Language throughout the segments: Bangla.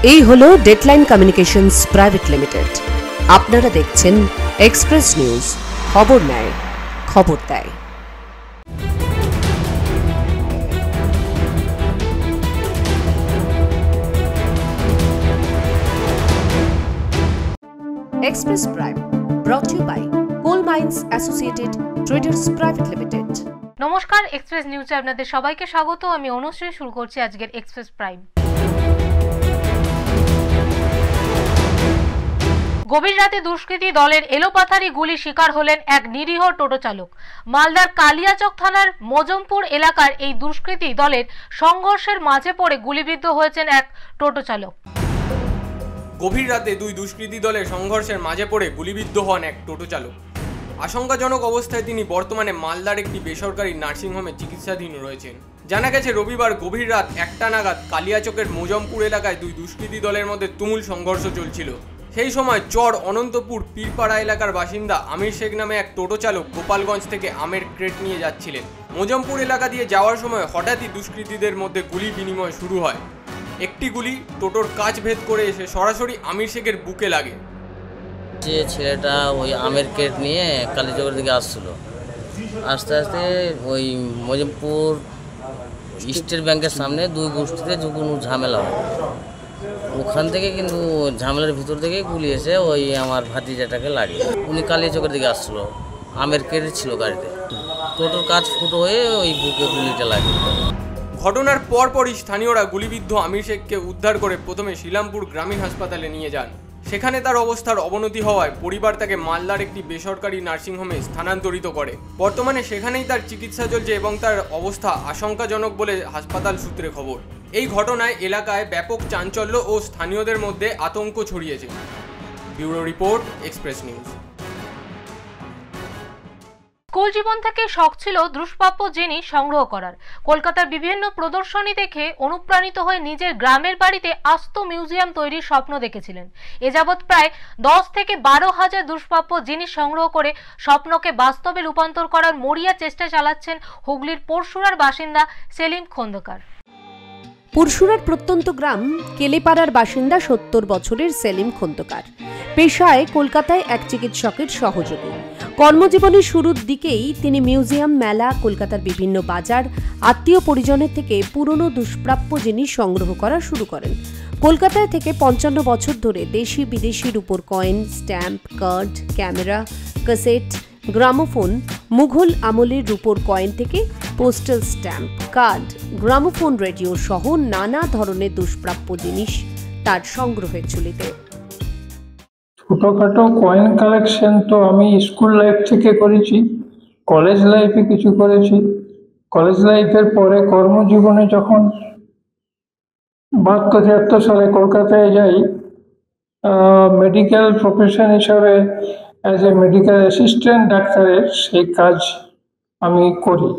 এই হলো ডেডলাইন কমিউনিকেশনস প্রাইভেট লিমিটেড। আপনারা দেখছেন এক্সপ্রেস নিউজ, খবর নেয়, খবর দেয়। Express Prime brought you by Coal Mines associated traders private Limited. নমস্কার, এক্সপ্রেস নিউজে আপনাদের সবাইকে স্বাগত। আমি অনুশ্রী। শুরু করছি আজকের এক্সপ্রেস প্রাইম। গভীর রাতে দুষ্কৃতী দলের এলোপাথারি গুলি শিকার হলেন এক নিরীহ টোটো চালক। মালদার কালিয়াচক থানার মজমপুর এলাকার এই দুষ্কৃতী দলের সংঘর্ষের মাঝে পড়ে গুলিবিদ্ধ হয়েছেন এক টোটো চালক। গভীর রাতে দুই দুষ্কৃতী দলের সংঘর্ষের মাঝে পড়ে গুলিবিদ্ধ হন এক টোটো চালক। আশঙ্কাজনক অবস্থায় তিনি বর্তমানে মালদার একটি বেসরকারি নার্সিংহোমে চিকিৎসাধীন রয়েছেন। জানা গেছে, রবিবার গভীর রাত 1টা নাগাদ কালিয়াচকের মজমপুর এলাকায় দুই দুষ্কৃতী দলের মধ্যে তুমুল সংঘর্ষ চলছিল। সেই সময় চর অনন্তপুর পীরপাড়া এলাকার বাসিন্দা আমির শেখ নামে এক টোটো চালক গোপালগঞ্জ থেকে আমের ক্রেট নিয়ে যাচ্ছিলেন। মজমপুর এলাকা দিয়ে যাওয়ার সময় হঠাৎই দুষ্কৃতীদের মধ্যে গুলি বিনিময় শুরু হয়। একটি গুলি টোটোর কাচ ভেদ করে এসে সরাসরি আমির শেখের বুকে লাগে। যে ছেলেটা ওই আমের ক্রেট নিয়ে কালীচকের দিকে আসছিল, আস্তে আস্তে ওই মজমপুর স্টেট ব্যাংকের সামনে দুই গোষ্ঠীতে যখন ঝামেলা হয়, ওখান থেকে কিন্তু ঝামেলার ভিতর থেকে গুলি এসে ওই আমার ভাতিজাটাকে লাগে। উনি কালীচকের দিকে আসছিল, আমের ক্রেট ছিল গাড়িতে, টোটোর কাজ ফুটো হয়ে ওই বুকে গুলিটা লাগে। ঘটনার পরপরই স্থানীয়রা গুলিবিদ্ধ আমির শেখকে উদ্ধার করে প্রথমে শিলামপুর গ্রামীণ হাসপাতালে নিয়ে যান। সেখানে তার অবস্থার অবনতি হওয়ায় পরিবার তাকে মালদার একটি বেসরকারি নার্সিংহোমে স্থানান্তরিত করে। বর্তমানে সেখানেই তার চিকিৎসা চলছে এবং তার অবস্থা আশঙ্কাজনক বলে হাসপাতাল সূত্রে খবর। এই ঘটনায় এলাকায় ব্যাপক চাঞ্চল্য ও স্থানীয়দের মধ্যে আতঙ্ক ছড়িয়েছে। Bureau report, express news. School জীবন থেকে শখ ছিল দুষ্প্রাপ্য জিনিস সংগ্রহ করার। কলকাতার বিভিন্ন প্রদর্শনী দেখে অনুপ্রাণিত হয়ে নিজের গ্রামের বাড়িতে আস্ত মিউজিয়াম তৈরির স্বপ্ন দেখেছিলেন। এ যাবৎ প্রায় 10 থেকে 12,000 দুষ্প্রাপ্য জিনিস সংগ্রহ করে স্বপ্নকে বাস্তবে রূপান্তর করার মরিয়া চেষ্টা চালাচ্ছেন হুগলির পরশুরার বাসিন্দা সেলিম খন্দকার। পরশুরার প্রত্যন্ত গ্রাম কেলেপাড়ার বাসিন্দা 70 বছরের সেলিম খন্দকার। পেশায় কলকাতায় এক চিকিৎসকের সহযোগী। কর্মজীবনের শুরুর দিকেই তিনি মিউজিয়াম, মেলা, কলকাতার বিভিন্ন বাজার, আত্মীয় পরিজনের থেকে পুরনো দুষ্প্রাপ্য জিনিস সংগ্রহ করা শুরু করেন। কলকাতায় থেকে 55 বছর ধরে দেশি বিদেশি রূপোর coin, stamp, card, camera, cassette, gramophone, Mughal আমলের রূপোর কয়েন থেকে postal stamp, card, gramophone, radio সহ নানা ধরনের দুষ্প্রাপ্য জিনিস তার সংগ্রহের ঝুলিতে। ছোটোখাটো কয়েন কালেকশন তো আমি স্কুল লাইফ থেকে করেছি, কলেজ লাইফে কিছু করেছি। কলেজ লাইফের পরে কর্মজীবনে যখন 72-73 সালে কলকাতায় যাই, মেডিকেল প্রফেশন হিসাবে অ্যাজ এ মেডিকেল অ্যাসিস্ট্যান্ট ডাক্তারের সেই কাজ আমি করি।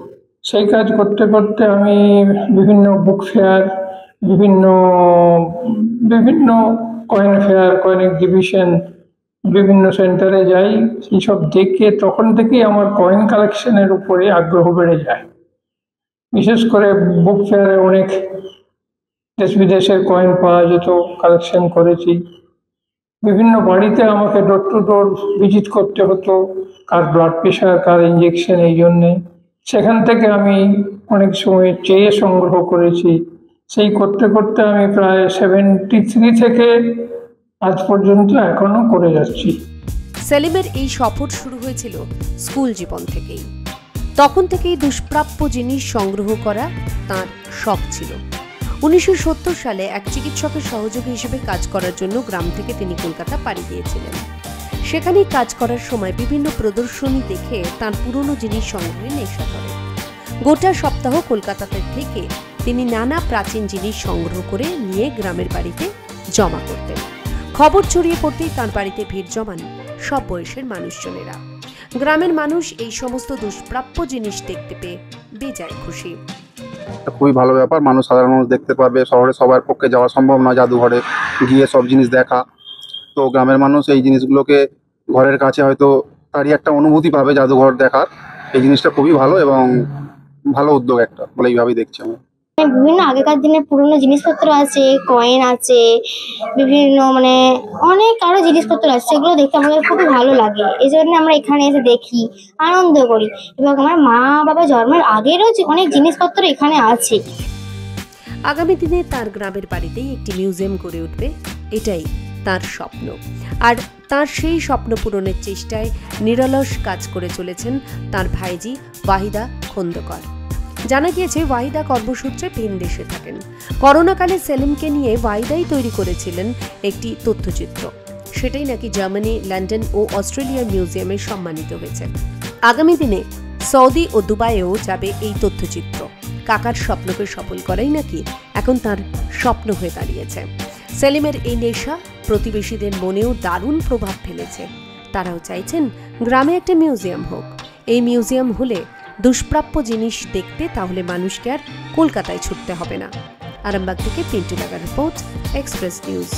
সেই কাজ করতে করতে আমি বিভিন্ন বুক ফেয়ার, বিভিন্ন কয়েন ফেয়ার, কয়েন এক্সিবিশন, বিভিন্ন সেন্টারে যাই। এইসব দেখে তখন থেকেই আমার কয়েন কালেকশনের উপরে আগ্রহ বেড়ে যায়। বিশেষ করে বুক ফেয়ারে অনেক দেশ বিদেশের কয়েন পাওয়া যেত, কালেকশন করেছি। বিভিন্ন বাড়িতে আমাকে ডোর টু ডোর ভিজিট করতে হতো, কার ব্লাড প্রেশার, কার ইঞ্জেকশন, এই জন্যে সেখান থেকে আমি অনেক সময় চেয়ে সংগ্রহ করেছি। সেই করতে করতে আমি প্রায় 73 থেকে আজ পর্যন্ত এখনো করে যাচ্ছি। সেলিমের এই সফর শুরু হয়েছিল স্কুল জীবন থেকেই। তখন থেকেই দুষ্প্রাপ্য জিনিস সংগ্রহ করা তার শখ ছিল। 1970 সালে এক চিকিৎসকের সহযোগী হিসেবে কাজ করার জন্য গ্রাম থেকে তিনি কলকাতা পাড়ি দিয়েছিলেন। সেখানেই কাজ করার সময় বিভিন্ন প্রদর্শনী দেখে তার পুরনো জিনিস সংগ্রহে নেশা ধরে। গোটা সপ্তাহ কলকাতাতে থেকে তিনি নানা প্রাচীন জিনিস সংগ্রহ করে নিয়ে গ্রামের বাড়িতে জমা করতেন। খবর ছড়িয়ে পড়তেই তার বাড়িতে ভিড় জমান সব বয়সের মানুষজনেরা। গ্রামের মানুষ এই সমস্ত দুষ্প্রাপ্য জিনিস দেখতে পেয়ে বেজায় খুশি। খুবই ভালো ব্যাপার, সাধারণ মানুষ দেখতে পারবে। শহরে সবার পক্ষে যাওয়া সম্ভব নয় জাদুঘরে গিয়ে সব জিনিস দেখা। তো গ্রামের মানুষ এই জিনিসগুলোকে ঘরের কাছে হয়তো তারই একটা অনুভূতি পাবে জাদুঘর দেখার। এই জিনিসটা খুবই ভালো এবং ভালো উদ্যোগ একটা বলে এইভাবেই দেখছি আমি। বিভিন্ন আগেকার দিনের পুরনো জিনিসপত্র আছে, কয়েন আছে, বিভিন্ন অনেক আরো জিনিসপত্র আছে, সেগুলো দেখতে আমাদের খুবই ভালো লাগে। এই জন্য আমরা এখানে এসে দেখি, আনন্দ করি। এবং আমার মা বাবা জন্মের আগেরও অনেক জিনিসপত্র এখানে আছে। আগামী দিনে তার গ্রামের বাড়িতেই একটি মিউজিয়াম গড়ে উঠবে, এটাই তার স্বপ্ন। আর তার সেই স্বপ্ন পূরণের চেষ্টায় নিরলস কাজ করে চলেছেন তার ভাইজি ওয়াহিদা খন্দকার। জানা গিয়েছে ওয়াহিদা কর্মসূত্রে ভিন দেশে থাকেন। করোনাকালে সেলিমকে নিয়ে ওয়াহিদাই তৈরি করেছিলেন একটি তথ্যচিত্র, সেটাই নাকি জার্মানি, লন্ডন ও অস্ট্রেলিয়ার মিউজিয়ামে সম্মানিত হয়েছে। আগামী দিনে সৌদি ও দুবাইয়েও যাবে এই তথ্যচিত্র। কাকার স্বপ্নকে সফল করাই নাকি এখন তার স্বপ্ন হয়ে দাঁড়িয়েছে। সেলিমের এই নেশা প্রতিবেশীদের মনেও দারুণ প্রভাব ফেলেছে। তারাও চাইছেন গ্রামে একটা মিউজিয়াম হোক। এই মিউজিয়াম হলে দুষ্প্রাপ্য জিনিস দেখতে তাহলে মানুষকে আর কলকাতায় ছুটতে হবে না। আরামবাগ থেকে পিন্টু লাগার রিপোর্ট, এক্সপ্রেস নিউজ।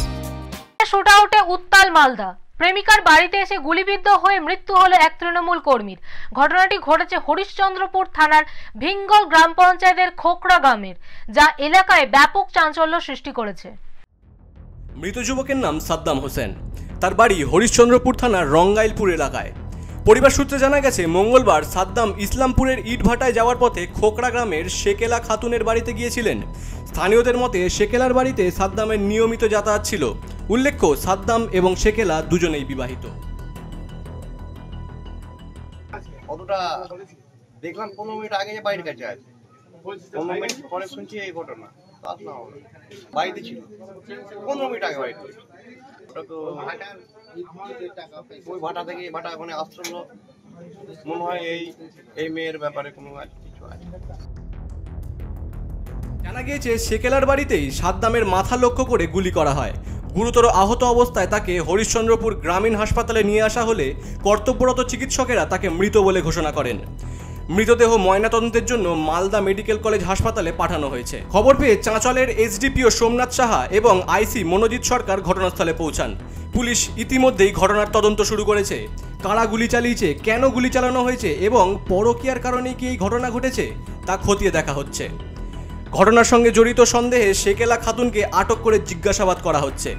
শুটআউটে উত্তাল মালদা। প্রেমিকার বাড়িতে এসে গুলিবিদ্ধ হয়ে মৃত্যু হলো এক তৃণমূল কর্মীর। ঘটনাটি ঘটেছে হরিশ্চন্দ্রপুর থানার ভিঙ্গল গ্রাম পঞ্চায়েতের খোকড়া গ্রামের, যা এলাকায় ব্যাপক চাঞ্চল্য সৃষ্টি করেছে। মৃত যুবকের নাম সাদ্দাম হোসেন। তার বাড়ি হরিশ্চন্দ্রপুর থানার রঙ্গাইলপুর এলাকায়। পরিবার সূত্রে জানা গেছে, মঙ্গলবার সাদ্দাম ইসলামপুরের ইটভাটায় যাওয়ার পথে খোকড়া গ্রামের শেকেলা খাতুনের বাড়িতে গিয়েছিলেন। স্থানীয়দের মতে শেকেলার বাড়িতে সাদ্দামের নিয়মিত যাতায়াত ছিল। উল্লেখ্য, সাদ্দাম এবং শেকেলা দুজনেই বিবাহিত। কতটা দেখলাম 15 মিনিট আগে যে বাড়ির কাছে আছে, 15 মিনিট পরে শুনছি এই ঘটনা। বাড়িতে ছিল 15 মিনিট আগে বাড়িতে। ওটা তো ওই ভাটা থেকে এই ভাটা ওখানে আসছিল, মনে হয় এই মেয়ের ব্যাপারে কোনো কিছু আছে। জানা গিয়েছে, শেকেলার বাড়িতেই সাদ্দামের মাথা লক্ষ্য করে গুলি করা হয়। গুরুতর আহত অবস্থায় তাকে হরিশ্চন্দ্রপুর গ্রামীণ হাসপাতালে নিয়ে আসা হলে কর্তব্যরত চিকিৎসকেরা তাকে মৃত বলে ঘোষণা করেন। মৃতদেহ ময়নাতদন্তের জন্য মালদা মেডিকেল কলেজ হাসপাতালে পাঠানো হয়েছে। খবর পেয়ে চাঁচলের এসডিপিও সোমনাথ সাহা এবং আইসি মনোজিৎ সরকার ঘটনাস্থলে পৌঁছান। পুলিশ ইতিমধ্যেই ঘটনার তদন্ত শুরু করেছে। কারা গুলি চালিয়েছে, কেন গুলি চালানো হয়েছে এবং পরকীয়ার কারণে কি এই ঘটনা ঘটেছে তা খতিয়ে দেখা হচ্ছে। ঘটনার সঙ্গে জড়িত সন্দেহে শেকেলা খাতুনকে আটক করে জিজ্ঞাসাবাদ করা হচ্ছে।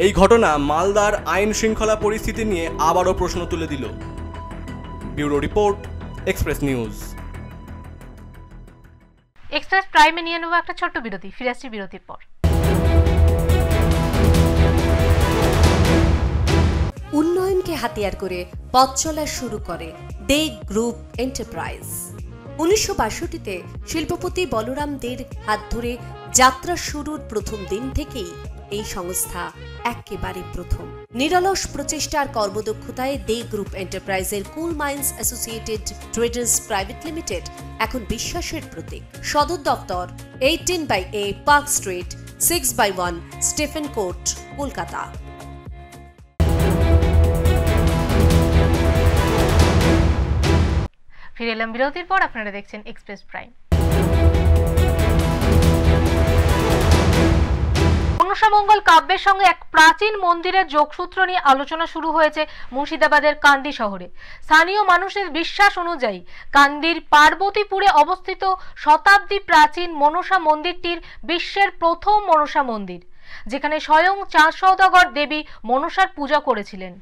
এই ঘটনা মালদার আইন শৃঙ্খলা পরিস্থিতি নিয়ে আবারও প্রশ্ন তুলে দিল। Bureau report, express news. Express প্রাইমে নিয়ে নেব একটা ছোট্ট বিরতি। ফিরে আসছি বিরতির পর। উন্নয়নকে হাতিয়ার করে পথ চলা শুরু করে দে গ্রুপ এন্টারপ্রাইজ। 1962-তে শিল্পপতি বলরাম দের হাত ধরে যাত্রা শুরুর প্রথম দিন থেকেই এই সংস্থা একেবারে প্রথম। নিরলস প্রচেষ্টার কর্মদক্ষতায় দে গ্রুপ এন্টারপ্রাইজের coal mines associated traders private limited এখন বিশ্বাসের প্রতীক। সদর দপ্তর 18/A Park Street, 6/1 Stephen Court, Kolkata. ফিরে এলাম বিরতির পর। আপনারা দেখছেন এক্সপ্রেস প্রাইম। মনসামঙ্গল কাব্যের সঙ্গে এক প্রাচীন মন্দিরের যোগসূত্র নিয়ে আলোচনা শুরু হয়েছে মুর্শিদাবাদের কান্দি শহরে। স্থানীয় মানুষের বিশ্বাস অনুযায়ী কান্দির পার্বতীপুরে অবস্থিত শতাব্দী প্রাচীন মনসা মন্দিরটির বিশ্বের প্রথম মনসা মন্দির, যেখানে স্বয়ং চাঁদ সওদাগর দেবী মনসার পূজা করেছিলেন।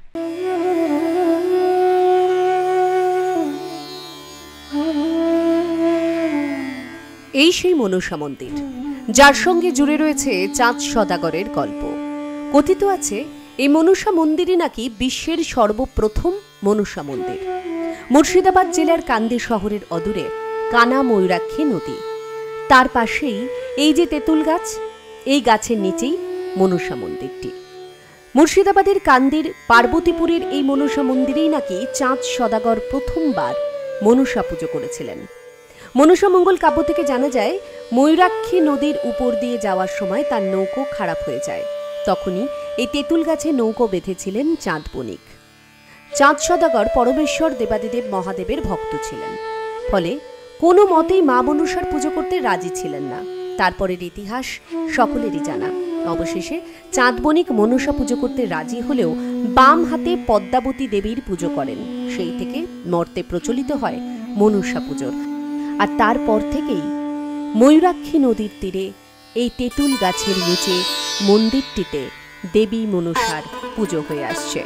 এই সেই মনসা মন্দির, যার সঙ্গে জুড়ে রয়েছে চাঁদ সওদাগরের গল্প। কথিত আছে এই মনসা মন্দিরই নাকি বিশ্বের সর্বপ্রথম মনসা মন্দির। মুর্শিদাবাদ জেলার কান্দি শহরের অদূরে কানা ময়ূরাক্ষী নদী, তার পাশেই এই যে তেঁতুল গাছ, এই গাছের নিচেই মনসা মন্দিরটি। মুর্শিদাবাদের কান্দির পার্বতীপুরের এই মনসা মন্দিরেই নাকি চাঁদ সওদাগর প্রথমবার মনসা পুজো করেছিলেন। মনসামঙ্গল কাব্য থেকে জানা যায়, ময়ূরাক্ষী নদীর উপর দিয়ে যাওয়ার সময় তার নৌকো খারাপ হয়ে যায়। তখনই এই তেঁতুল গাছে নৌকো বেঁধেছিলেন চাঁদ বণিক। চাঁদ সওদাগর পরমেশ্বর দেবাদিদেব মহাদেবের ভক্ত ছিলেন, ফলে কোনো মতেই মা মনসার পুজো করতে রাজি ছিলেন না। তারপরের ইতিহাস সকলেরই জানা। অবশেষে চাঁদ বণিক মনসা পুজো করতে রাজি হলেও বাম হাতে পদ্মাবতী দেবীর পুজো করেন। সেই থেকে মর্তে প্রচলিত হয় মনসা পুজোর। আর তারপর থেকেই ময়ূরাক্ষী নদীর তীরে এই তেঁতুল গাছের নিচে মন্দিরটিতে দেবী মনসার পুজো হয়ে আসছে।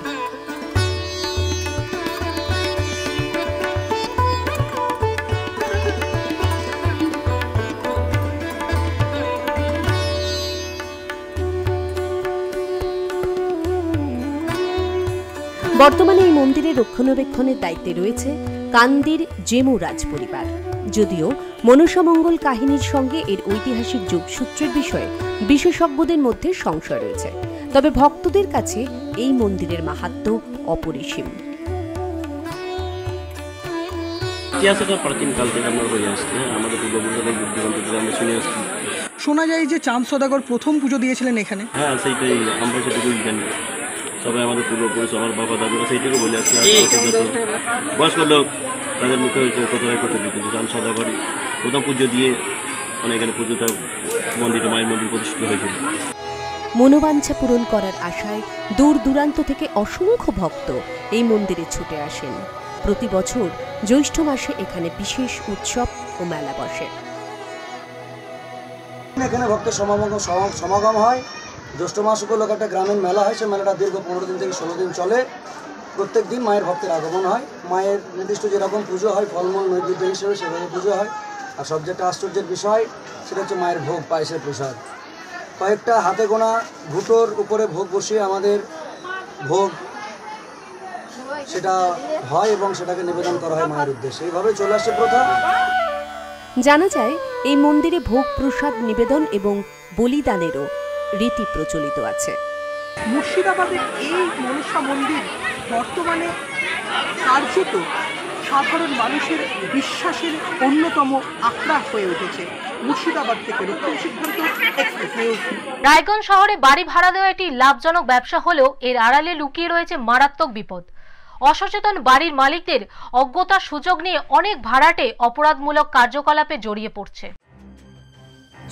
বর্তমানে এই মন্দিরের রক্ষণাবেক্ষণের দায়িত্বে রয়েছে কান্দির জেমু রাজ পরিবার। যদিও মনসামঙ্গল কাহিনীর সঙ্গে এর ঐতিহাসিক যোগসূত্রের বিষয়ে বিশেষজ্ঞদের মধ্যে সংশয় রয়েছে, তবে ভক্তদের কাছে এই মন্দিরের মাহাত্ম্য অপরিসীম। ইতিহাসটা প্রাচীন কাল থেকে আমরা হয়ে আসছে, আমাদের পূর্বপুরুষদের আমরা শুনে আসছি। শোনা যায় যে চাঁদ সওদাগর প্রথম পুজো দিয়েছিলেন এখানে। হ্যাঁ, সেইটাই আমরা সেটুকুই জানি। সবাই আমাদের পূর্বপুরুষ, আমার বাবা দাদুরা সেইটুকু বলে আসছে। বয়স্ক লোক তাদের মুখে হয়েছে কোথায় কোথায় দিতে চাঁদ সওদাগরই প্রথম পুজো দিয়ে মানে এখানে পুজোটা মন্দিরে মায়ের মন্দির প্রতিষ্ঠিত হয়েছিল। মনোবাঞ্ছা পূরণ করার আশায় দূর দূরান্ত থেকে অসংখ্য ভক্ত এই মন্দিরে ছুটে আসেন। প্রতি বছর জ্যৈষ্ঠ মাসে এখানে বিশেষ উৎসব ও মেলা বসে। এখানে ভক্তের সমাগম হয়। জ্যৈষ্ঠ মাস উপলক্ষে একটা গ্রামীণ মেলা হয়। সে মেলাটা দীর্ঘ 15 দিন থেকে 16 দিন চলে। প্রত্যেক দিন মায়ের ভক্তের আগমন হয়। মায়ের নির্দিষ্ট যেরকম পুজো হয়, ফলমূল নৈবেদ্য হিসেবে সেভাবে পুজো হয়। আর সবচেয়ে একটা আশ্চর্যের বিষয় সেটা হচ্ছে মায়ের ভোগ, পায়েসের প্রসাদ। কয়েকটা হাতে গোনা ঘুঁটোর উপরে ভোগ বসিয়ে আমাদের ভোগ সেটা হয় এবং সেটাকে নিবেদন করা হয় মায়ের উদ্দেশ্যে। এইভাবে চলে আসছে প্রথা। জানা যায় এই মন্দিরে ভোগ প্রসাদ নিবেদন এবং বলিদানেরও রীতি প্রচলিত আছে। মুর্শিদাবাদের এই মনসা মন্দির বর্তমানে কার্যত সাধারণ মানুষের বিশ্বাসের অন্যতম আখড়া হয়ে উঠেছে। মুর্শিদাবাদ থেকে রূপম সিদ্ধান্ত, এক্সপ্রেস নিউজ। রায়গঞ্জ শহরে বাড়ি ভাড়া দেওয়া একটি লাভজনক ব্যবসা হলেও এর আড়ালে লুকিয়ে রয়েছে মারাত্মক বিপদ। অসচেতন বাড়ির মালিকদের অজ্ঞতার সুযোগ নিয়ে অনেক ভাড়াটে অপরাধমূলক কার্যকলাপে জড়িয়ে পড়ছে।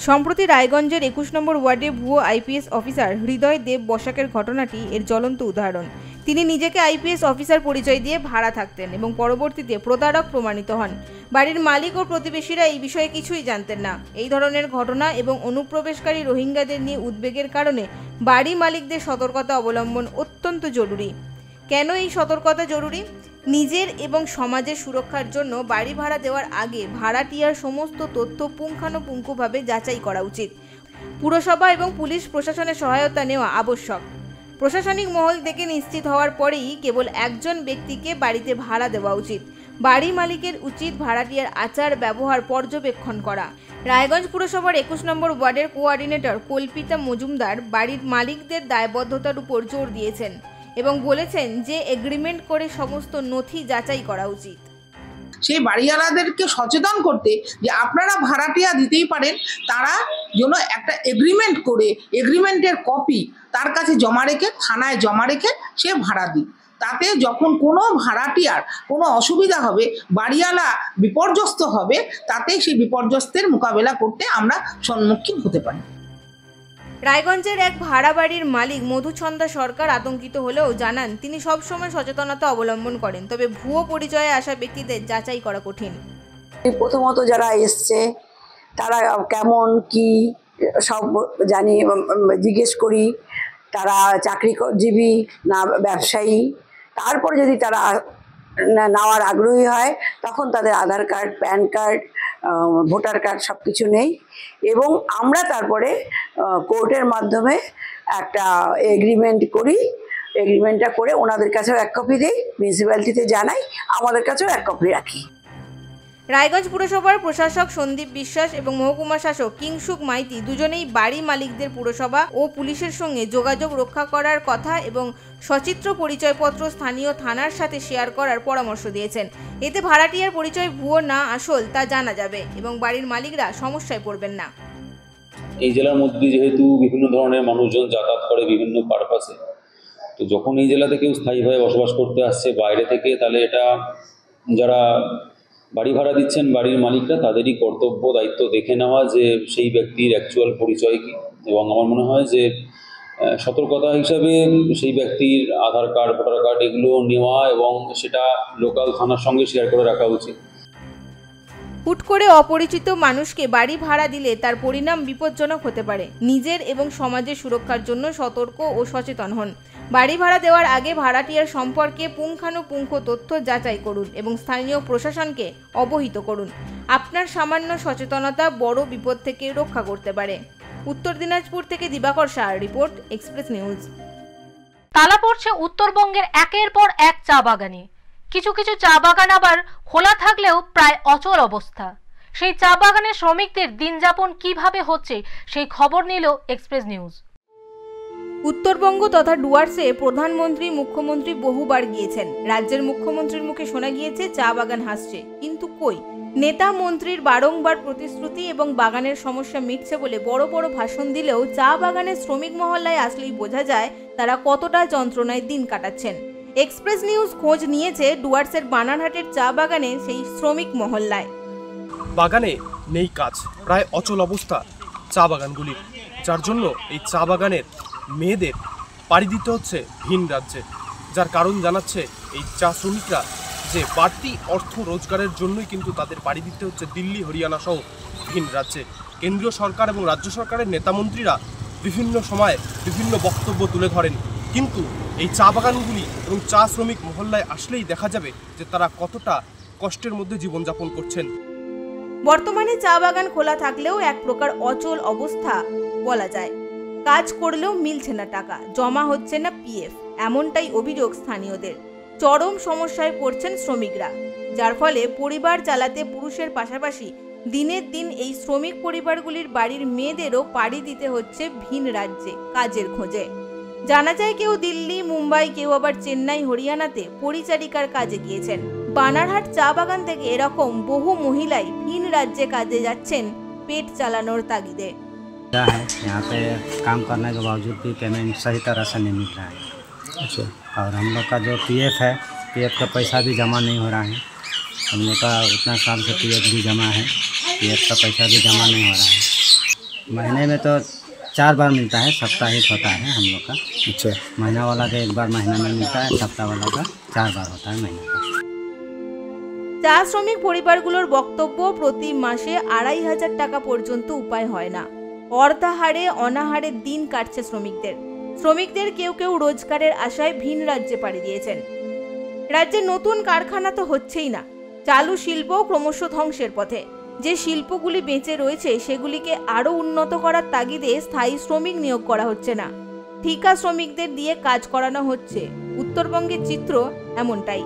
সম্প্রতি রায়গঞ্জের 21 নম্বর ওয়ার্ডে ভুয়ো আইপিএস অফিসার হৃদয় দেব বসাকের ঘটনাটি এর জ্বলন্ত উদাহরণ। তিনি নিজেকে আইপিএস অফিসার পরিচয় দিয়ে ভাড়া থাকতেন এবং পরবর্তীতে প্রতারক প্রমাণিত হন। বাড়ির মালিক ও প্রতিবেশীরা এই বিষয়ে কিছুই জানতেন না। এই ধরনের ঘটনা এবং অনুপ্রবেশকারী রোহিঙ্গাদের নিয়ে উদ্বেগের কারণে বাড়ি মালিকদের সতর্কতা অবলম্বন অত্যন্ত জরুরি। কেন এই সতর্কতা জরুরি? নিজের এবং সমাজের সুরক্ষার জন্য বাড়ি ভাড়া দেওয়ার আগে ভাড়াটিয়ার সমস্ত তথ্য পুঙ্খানুপুঙ্খভাবে যাচাই করা উচিত। পুরসভা এবং পুলিশ প্রশাসনের সহায়তা নেওয়া আবশ্যক। প্রশাসনিক মহল থেকে নিশ্চিত হওয়ার পরেই কেবল একজন ব্যক্তিকে বাড়িতে ভাড়া দেওয়া উচিত। বাড়ি মালিকের উচিত ভাড়াটিয়ার আচার ব্যবহার পর্যবেক্ষণ করা। রায়গঞ্জ পুরসভার 21 নম্বর ওয়ার্ডের কোঅর্ডিনেটর কল্পিতা মজুমদার বাড়ির মালিকদের দায়বদ্ধতার উপর জোর দিয়েছেন এবং বলেছেন যে এগ্রিমেন্ট করে সমস্ত নথি যাচাই করা উচিত। সেই বাড়িওয়ালাদেরকে সচেতন করতে যে আপনারা ভাড়াটিয়া দিতেই পারেন, তারা যেন একটা এগ্রিমেন্ট করে এগ্রিমেন্টের কপি তার কাছে জমা রেখে থানায় জমা রেখে সে ভাড়া দিই। তাতে যখন কোনো ভাড়াটিয়ার কোনো অসুবিধা হবে, বাড়িওয়ালা বিপর্যস্ত হবে, তাতে সেই বিপর্যস্তের মোকাবেলা করতে আমরা সম্মুখীন হতে পারি। রায়গঞ্জের এক ভাড়া বাড়ির মালিক মধুচন্দা সরকার আতঙ্কিত হলেও জানান তিনি সবসময় সচেতনতা অবলম্বন করেন, তবে ভুয়ো পরিচয়ে আসা ব্যক্তিদের যাচাই করা কঠিন। প্রথমত যারা এসছে তারা কেমন কি সব জানি, জিজ্ঞেস করি তারা চাকরিজীবী না ব্যবসায়ী। তারপরে যদি তারা নেওয়ার আগ্রহী হয় তখন তাদের Aadhaar card, PAN card, voter card সব কিছু নেই এবং আমরা তারপরে কোর্টের মাধ্যমে একটা এগ্রিমেন্ট করি। এগ্রিমেন্টটা করে ওনাদের কাছেও এক কপি দিই, মিউনিসিপ্যালিটিতে জানাই, আমাদের কাছেও এক কপি রাখি। রায়গঞ্জ পুরসভার প্রশাসক সন্দীপ বিশ্বাস এবং মহকুমা শাসক কিংসুক মাইতি দুজনেই বাড়ি মালিকদের পুরসভা ও পুলিশের সঙ্গে যোগাযোগ রক্ষা করার কথা এবং সচিত্র পরিচয়পত্র স্থানীয় থানার সাথে শেয়ার করার পরামর্শ দিয়েছেন। এতে ভাড়াটিয়ার পরিচয় ভুয়ো না আসল তা জানা যাবে এবং বাড়ির মালিকরা সমস্যায় পড়বেন না। এই জেলার মধ্যে যেহেতু বিভিন্ন ধরনের মানুষজন যাতায়াত করে বিভিন্ন পারপাসে, তো যখন এই জেলাতে কেউ স্থায়ীভাবে বসবাস করতে আসছে বাইরে থেকে, তাহলে এটা যারা বাড়ি ভাড়া দিচ্ছেন বাড়ির মালিকরা তাদেরই কর্তব্য দায়িত্ব দেখে নেওয়া যে সেই ব্যক্তির অ্যাকচুয়াল পরিচয় কী, এবং আমার মনে হয় যে সতর্কতা হিসাবে সেই ব্যক্তির আধার কার্ড, ভোটার কার্ড এগুলো নেওয়া এবং সেটা লোকাল থানার সঙ্গে শেয়ার করে রাখা উচিত। হুট করে অপরিচিত মানুষকে বাড়ি ভাড়া দিলে তার পরিণাম বিপজ্জনক হতে পারে। নিজের এবং সমাজের সুরক্ষার জন্য সতর্ক ও সচেতন হন। বাড়ি ভাড়া দেওয়ার আগে ভাড়াটিয়ার সম্পর্কে পুঙ্খানুপুঙ্খ তথ্য যাচাই করুন এবং স্থানীয় প্রশাসনকে অবহিত করুন। আপনার সামান্য সচেতনতা বড় বিপদ থেকে রক্ষা করতে পারে। উত্তর দিনাজপুর থেকে দিবাকর শাহর রিপোর্ট, এক্সপ্রেস নিউজ। তালা পড়ছে উত্তরবঙ্গের একের পর এক চা বাগানে। কিছু কিছু চা বাগান আবার খোলা থাকলেও প্রায় অচল অবস্থা। সেই চা বাগানের শ্রমিকদের দিনযাপন কিভাবে হচ্ছে সেই খবর নিল এক্সপ্রেস নিউজ। উত্তরবঙ্গ তথা ডুয়ার্সে প্রধানমন্ত্রী মুখ্যমন্ত্রী বহুবার গিয়েছেন। রাজ্যের মুখ্যমন্ত্রীর মুখে শোনা গিয়েছে চা বাগান হাসছে, কিন্তু কই? নেতা মন্ত্রীর বারংবার প্রতিশ্রুতি এবং বাগানের সমস্যা মিটছে বলে বড় বড় ভাষণ দিলেও চা বাগানের শ্রমিক মহল্লায় আসলেই বোঝা যায় তারা কতটা যন্ত্রণায় দিন কাটাচ্ছেন। এক্সপ্রেস নিউজ খোঁজ নিয়েছে ডুয়ার্সের বানারহাটের চা বাগানে সেই শ্রমিক মহল্লায়। বাগানে নেই কাজ, প্রায় অচল অবস্থা চা বাগানগুলির, যার জন্য এই চা বাগানের মেয়েদের পাড়ি দিতে হচ্ছে ভিন রাজ্যে। যার কারণ জানাচ্ছে এই চা শ্রমিকরা যে বাড়তি অর্থ রোজগারের জন্যই কিন্তু তাদের পাড়ি দিতে হচ্ছে দিল্লি, হরিয়ানা সহ ভিন রাজ্যে। কেন্দ্রীয় সরকার এবং রাজ্য সরকারের নেতামন্ত্রীরা বিভিন্ন সময়ে বিভিন্ন বক্তব্য তুলে ধরেন, কিন্তু এই চা বাগানগুলি এবং চা শ্রমিক মহল্লায় আসলেই দেখা যাবে যে তারা কতটা কষ্টের মধ্যে জীবনযাপন করছেন। বর্তমানে চা বাগান খোলা থাকলেও এক প্রকার অচল অবস্থা বলা যায়। কাজ করলেও মিলছে না টাকা, জমা হচ্ছে না পিএফ, এমনটাই অভিযোগ স্থানীয়দের। চরম সমস্যায় পড়ছেন শ্রমিকরা, যার ফলে পরিবার চালাতে পুরুষের পাশাপাশি দিনের দিন এই শ্রমিক পরিবারগুলির বাড়ির মেয়েদেরও পাড়ি দিতে হচ্ছে ভিন রাজ্যে কাজের খোঁজে। জানা যায় কেউ দিল্লি, মুম্বাই, কেউ আবার চেন্নাই, হরিয়ানাতে পরিচারিকার কাজে গিয়েছেন। বানারহাট চা বাগান থেকে এরকম বহু মহিলাই ভিন রাজ্যে কাজে যাচ্ছেন পেট চালানোর তাগিদে। यहाँ पे काम करने के बावजूद भी पेमेंट सही तरह से नहीं मिल रहा है। अच्छा। और हम लोग का जो पीएफ है, पीएफ का पैसा भी जमा नहीं हो रहा है। हम लोग का उतना साल से पीएफ भी जमा है, पीएफ का पैसा भी जमा नहीं हो रहा है। महीने में तो 4 बार मिलता है, साप्ताहिक होता है हम लोग का। अच्छा। महीना वाला का 1 बार महीना में मिलता है, सप्ताह वाला का 4 बार होता है महीने का। চা শ্রমিক পরিবারগুলোর বক্তব্য, প্রতি মাসে 2500 টাকা পর্যন্ত উপায় হয় না। অর্ধাহারে অনাহারে দিন কাটছে শ্রমিকদের কেউ কেউ রোজগারের আশায় ভিন রাজ্যে পাড়ি দিয়েছেন। রাজ্যে নতুন কারখানা তো হচ্ছেই না, চালু শিল্প ক্রমশ ধ্বংসের পথে। যে শিল্পগুলি বেঁচে রয়েছে সেগুলিকে আরও উন্নত করার তাগিদে স্থায়ী শ্রমিক নিয়োগ করা হচ্ছে না, ঠিকা শ্রমিকদের দিয়ে কাজ করানো হচ্ছে। উত্তরবঙ্গের চিত্র এমনটাই।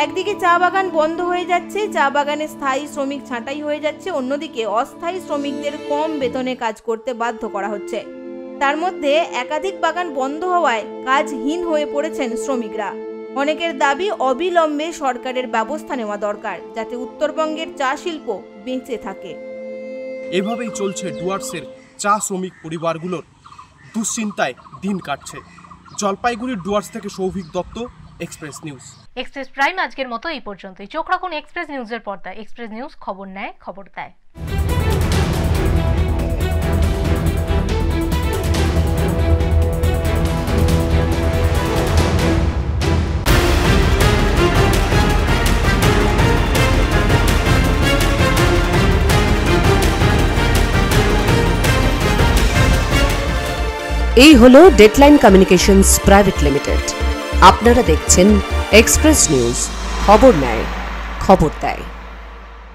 একদিকে চা বাগান বন্ধ হয়ে যাচ্ছে, চা বাগানে স্থায়ী শ্রমিক ছাঁটাই হয়ে যাচ্ছে, অন্যদিকে অস্থায়ী শ্রমিকদের কম বেতনে কাজ করতে বাধ্য করা হচ্ছে। তার মধ্যে একাধিক বাগান বন্ধ হওয়ায় কাজহীন হয়ে পড়েছেন শ্রমিকরা। অনেকের দাবি অবিলম্বে সরকারের ব্যবস্থা নেওয়া দরকার, যাতে উত্তরবঙ্গের চা শিল্প বেঁচে থাকে। এভাবেই চলছে ডুয়ার্সের চা শ্রমিক পরিবারগুলোর দুশ্চিন্তায় দিন কাটছে। জলপাইগুড়ির ডুয়ার্স থেকে Souvik Dutta, express news. Express prime আজকের মতো এই পর্যন্তই। চোখ রাখুন এক্সপ্রেস নিউজের পর্দায়। এক্সপ্রেস নিউজ, খবর নেয়, খবর দেয়। এই হলো ডেডলাইন কমিউনিকেশনস প্রাইভেট লিমিটেড। আপনারা দেখছেন এক্সপ্রেস নিউজ, খবর নেয়, খবর দেয়।